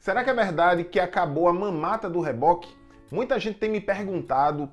Será que é verdade que acabou a mamata do reboque? Muita gente tem me perguntado,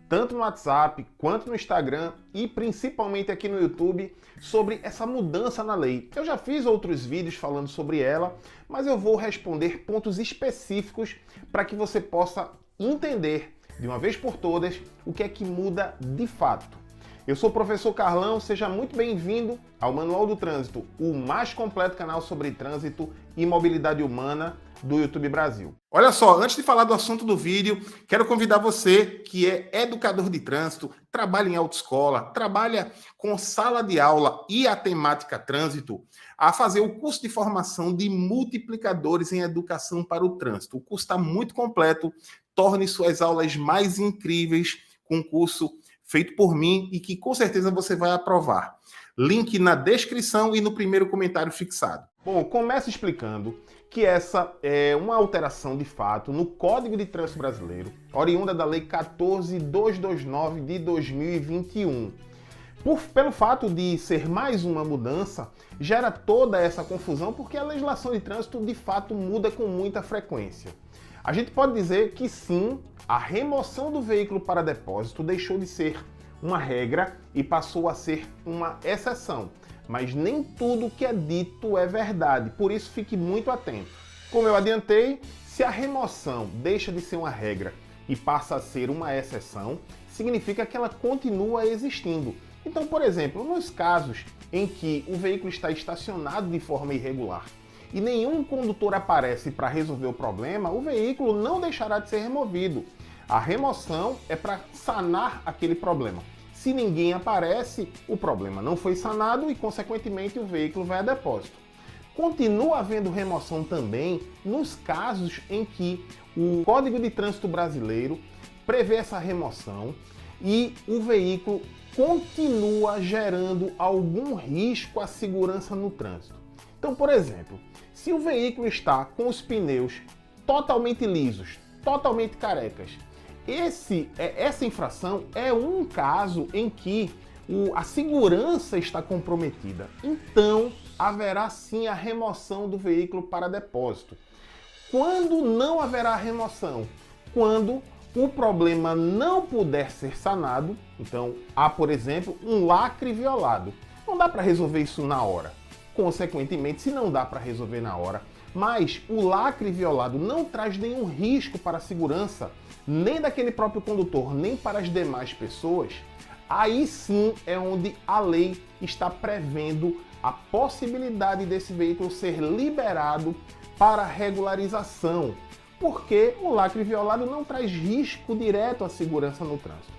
tanto no WhatsApp quanto no Instagram e principalmente aqui no YouTube, sobre essa mudança na lei. Eu já fiz outros vídeos falando sobre ela, mas eu vou responder pontos específicos para que você possa entender de uma vez por todas o que é que muda de fato. Eu sou o professor Carlão, seja muito bem-vindo ao Manual do Trânsito, o mais completo canal sobre trânsito e mobilidade humana do YouTube Brasil. Olha só, antes de falar do assunto do vídeo, quero convidar você que é educador de trânsito, trabalha em autoescola, trabalha com sala de aula e a temática trânsito, a fazer o curso de formação de multiplicadores em educação para o trânsito. O curso está muito completo, torne suas aulas mais incríveis com um curso feito por mim e que com certeza você vai aprovar. Link na descrição e no primeiro comentário fixado. Bom, começo explicando que essa é uma alteração de fato no Código de Trânsito Brasileiro, oriunda da Lei 14.229 de 2021. Pelo fato de ser mais uma mudança, gera toda essa confusão porque a legislação de trânsito de fato muda com muita frequência. A gente pode dizer que sim, a remoção do veículo para depósito deixou de ser uma regra e passou a ser uma exceção. Mas nem tudo que é dito é verdade, por isso fique muito atento. Como eu adiantei, se a remoção deixa de ser uma regra e passa a ser uma exceção, significa que ela continua existindo. Então, por exemplo, nos casos em que o veículo está estacionado de forma irregular e nenhum condutor aparece para resolver o problema, o veículo não deixará de ser removido. A remoção é para sanar aquele problema. Se ninguém aparece, o problema não foi sanado e, consequentemente, o veículo vai a depósito. Continua havendo remoção também nos casos em que o Código de Trânsito Brasileiro prevê essa remoção e o veículo continua gerando algum risco à segurança no trânsito. Então, por exemplo, se o veículo está com os pneus totalmente lisos, totalmente carecas, essa infração é um caso em que a segurança está comprometida. Então, haverá sim a remoção do veículo para depósito. Quando não haverá remoção? Quando o problema não puder ser sanado, então há, por exemplo, um lacre violado. Não dá para resolver isso na hora. Consequentemente, se não dá para resolver na hora, mas o lacre violado não traz nenhum risco para a segurança, nem daquele próprio condutor, nem para as demais pessoas, aí sim é onde a lei está prevendo a possibilidade desse veículo ser liberado para regularização, porque o lacre violado não traz risco direto à segurança no trânsito.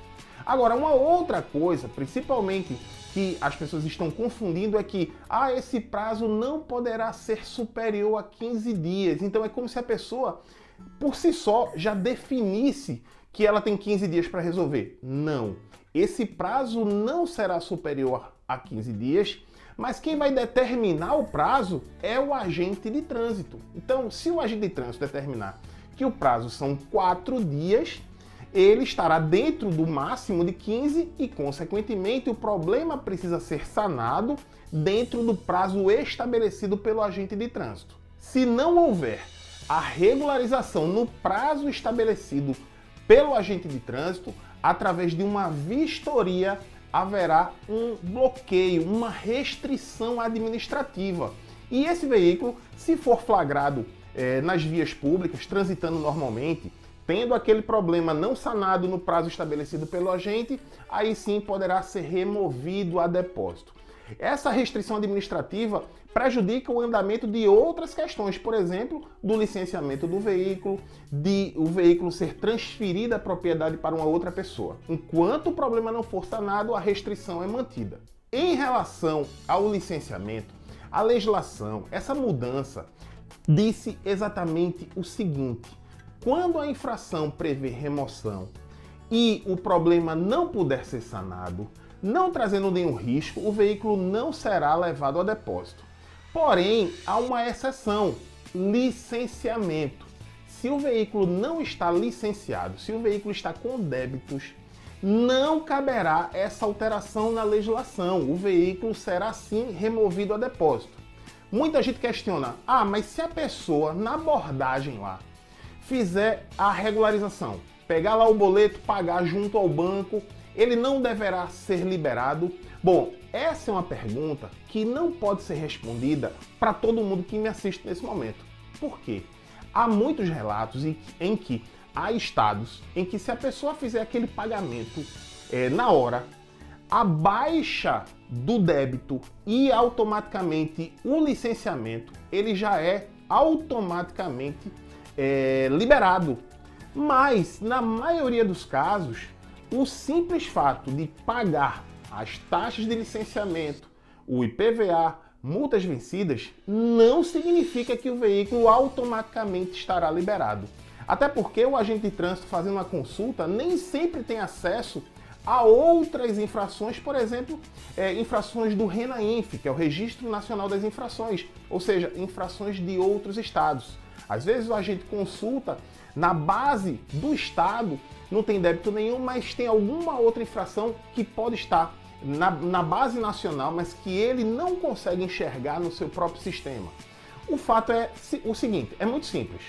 Agora, uma outra coisa, principalmente que as pessoas estão confundindo, é que esse prazo não poderá ser superior a 15 dias. Então é como se a pessoa, por si só, já definisse que ela tem 15 dias para resolver. Não. Esse prazo não será superior a 15 dias, mas quem vai determinar o prazo é o agente de trânsito. Então, se o agente de trânsito determinar que o prazo são 4 dias, ele estará dentro do máximo de 15 e, consequentemente, o problema precisa ser sanado dentro do prazo estabelecido pelo agente de trânsito. Se não houver a regularização no prazo estabelecido pelo agente de trânsito, através de uma vistoria, haverá um bloqueio, uma restrição administrativa. E esse veículo, se for flagrado nas vias públicas, transitando normalmente, tendo aquele problema não sanado no prazo estabelecido pelo agente, aí sim poderá ser removido a depósito. Essa restrição administrativa prejudica o andamento de outras questões, por exemplo, do licenciamento do veículo, de o veículo ser transferido a propriedade para uma outra pessoa. Enquanto o problema não for sanado, a restrição é mantida. Em relação ao licenciamento, a legislação, essa mudança, disse exatamente o seguinte: quando a infração prevê remoção e o problema não puder ser sanado, não trazendo nenhum risco, o veículo não será levado a depósito. Porém, há uma exceção: licenciamento. Se o veículo não está licenciado, se o veículo está com débitos, não caberá essa alteração na legislação. O veículo será sim removido a depósito. Muita gente questiona, mas se a pessoa na abordagem lá fizer a regularização, pegar lá o boleto, pagar junto ao banco, ele não deverá ser liberado? Bom, essa é uma pergunta que não pode ser respondida para todo mundo que me assiste nesse momento. Por quê? Há muitos relatos em que há estados em que se a pessoa fizer aquele pagamento na hora, a baixa do débito e automaticamente o licenciamento, ele já é automaticamente liberado. Mas, na maioria dos casos, o simples fato de pagar as taxas de licenciamento, o IPVA, multas vencidas, não significa que o veículo automaticamente estará liberado. Até porque o agente de trânsito fazendo uma consulta nem sempre tem acesso a outras infrações, por exemplo, infrações do RENAINF, que é o Registro Nacional das Infrações, ou seja, infrações de outros estados. Às vezes o agente consulta na base do estado, não tem débito nenhum, mas tem alguma outra infração que pode estar na base nacional, mas que ele não consegue enxergar no seu próprio sistema. O fato é o seguinte, é muito simples.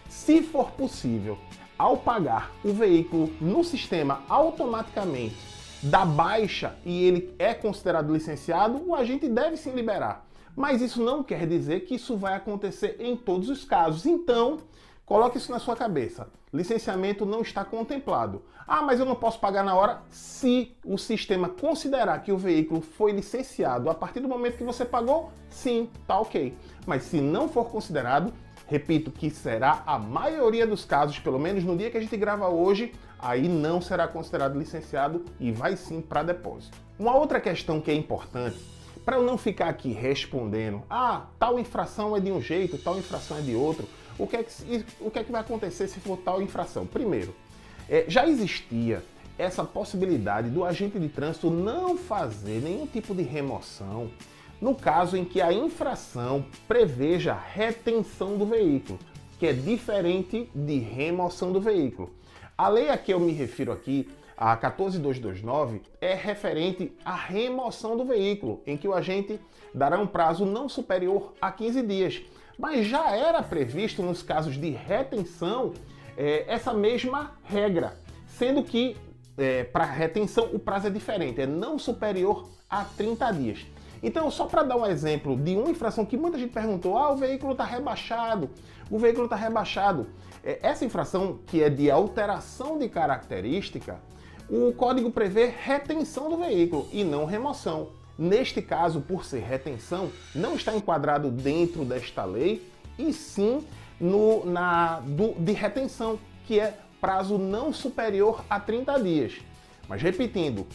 Se for possível, ao pagar o veículo no sistema automaticamente da baixa e ele é considerado licenciado, o agente deve sim liberar. Mas isso não quer dizer que isso vai acontecer em todos os casos. Então, coloque isso na sua cabeça. Licenciamento não está contemplado. Mas eu não posso pagar na hora? Se o sistema considerar que o veículo foi licenciado a partir do momento que você pagou, sim, tá ok. Mas se não for considerado, repito que será a maioria dos casos, pelo menos no dia que a gente grava hoje, aí não será considerado licenciado e vai sim para depósito. Uma outra questão que é importante, para eu não ficar aqui respondendo, tal infração é de um jeito, tal infração é de outro, o que é que vai acontecer se for tal infração? Primeiro, já existia essa possibilidade do agente de trânsito não fazer nenhum tipo de remoção no caso em que a infração preveja retenção do veículo, que é diferente de remoção do veículo. A lei a que eu me refiro aqui, a 14.229, é referente à remoção do veículo, em que o agente dará um prazo não superior a 15 dias. Mas já era previsto nos casos de retenção essa mesma regra, sendo que para retenção o prazo é diferente, é não superior a 30 dias. Então, só para dar um exemplo de uma infração que muita gente perguntou, o veículo está rebaixado, o veículo está rebaixado. Essa infração, que é de alteração de característica, o código prevê retenção do veículo e não remoção. Neste caso, por ser retenção, não está enquadrado dentro desta lei, e sim de retenção, que é prazo não superior a 30 dias. Mas repetindo,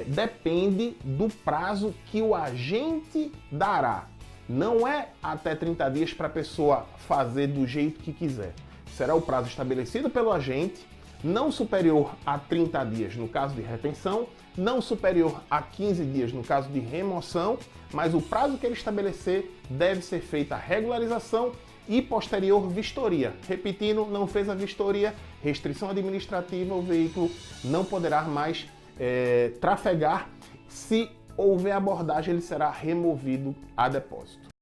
depende do prazo que o agente dará. Não é até 30 dias para a pessoa fazer do jeito que quiser. Será o prazo estabelecido pelo agente, não superior a 30 dias no caso de retenção, não superior a 15 dias no caso de remoção, mas o prazo que ele estabelecer deve ser feita a regularização e posterior vistoria. Repetindo, não fez a vistoria, restrição administrativa, o veículo não poderá mais trafegar. Se houver abordagem, ele será removido a depósito.